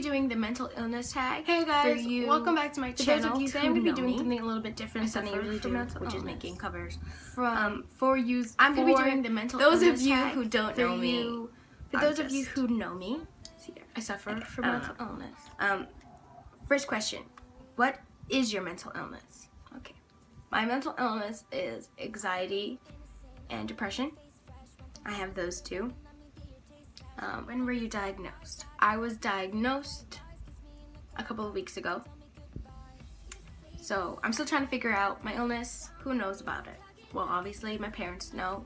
doing the mental illness tag. Hey guys, for you. welcome back to my channel. Those of you Today who I'm going to know be doing me, something a little bit different than I usually do, which is making covers. I'm going to be doing the mental those illness of you tag who don't know me. For those of you who know me, I suffer from mental illness. First question, what is your mental illness? Okay, my mental illness is anxiety and depression. I have those two. When were you diagnosed? I was diagnosed a couple of weeks ago. So I'm still trying to figure out my illness. Who knows about it? Well, obviously my parents know,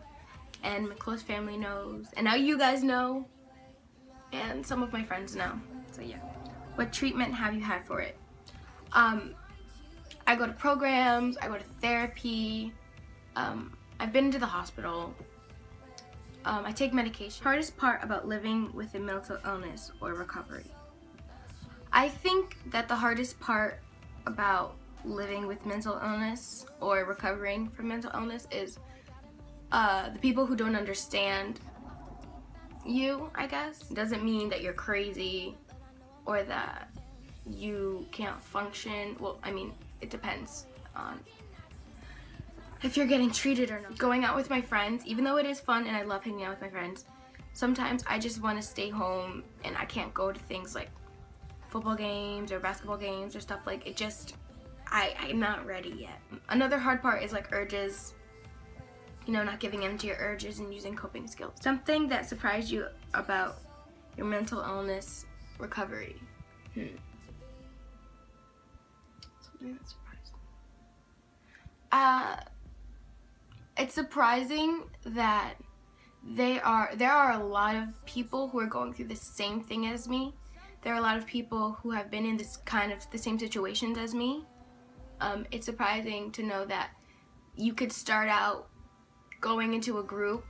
and my close family knows, and now you guys know, and some of my friends know. So yeah. What treatment have you had for it? I go to programs, I go to therapy, I've been to the hospital, I take medication. Hardest part about living with a mental illness or recovery? I think that the hardest part about living with mental illness or recovering from mental illness is the people who don't understand you, I guess. It doesn't mean that you're crazy or that you can't function. Well, I mean, it depends on if you're getting treated or not. Going out with my friends, even though it is fun and I love hanging out with my friends, sometimes I just want to stay home and I can't go to things like football games or basketball games or stuff like it. Just I'm not ready yet. Another hard part is like urges, you know, not giving in to your urges and using coping skills. Something that surprised you about your mental illness recovery. Something that surprised me. It's surprising that there are a lot of people who are going through the same thing as me. There are a lot of people who have been in this kind of the same situations as me. It's surprising to know that you could start out going into a group,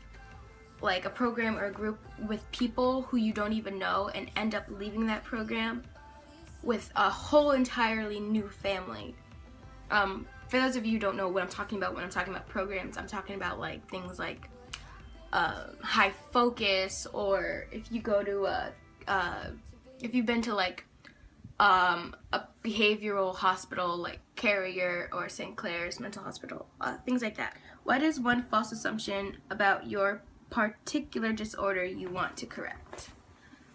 like a program or a group with people who you don't even know, and end up leaving that program with a whole entirely new family. For those of you who don't know what I'm talking about when I'm talking about programs, I'm talking about like things like High Focus, or if you go to if you've been to like a behavioral hospital like Carrier or St. Clair's Mental Hospital, things like that. What is one false assumption about your particular disorder you want to correct?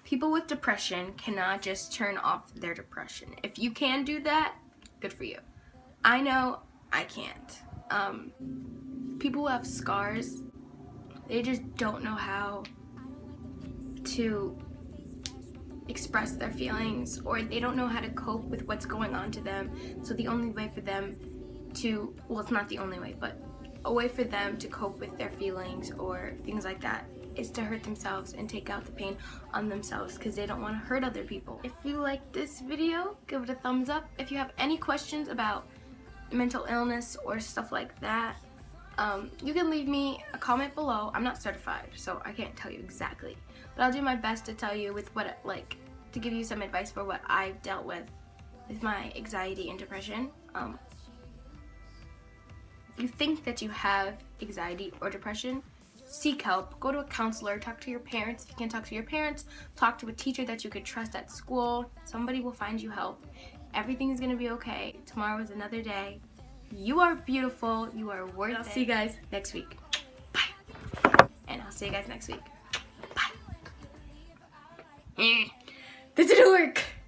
People with depression cannot just turn off their depression. If you can do that, good for you. I know I can't. People who have scars, they just don't know how to express their feelings, or they don't know how to cope with what's going on to them. So the only way for them to, well, it's not the only way, but a way for them to cope with their feelings or things like that is to hurt themselves and take out the pain on themselves, because they don't want to hurt other people. If you like this video, give it a thumbs up. If you have any questions about mental illness or stuff like that, you can leave me a comment below. I'm not certified, so I can't tell you exactly, but I'll do my best to tell you with what, like, to give you some advice for what I've dealt with my anxiety and depression. If you think that you have anxiety or depression, seek help. Go to a counselor, talk to your parents. If you can't talk to your parents, talk to a teacher that you could trust at school. Somebody will find you help. Everything is gonna be okay. Tomorrow is another day. You are beautiful. You are worth it. I'll see you guys next week. Bye. And I'll see you guys next week. Bye. This didn't work.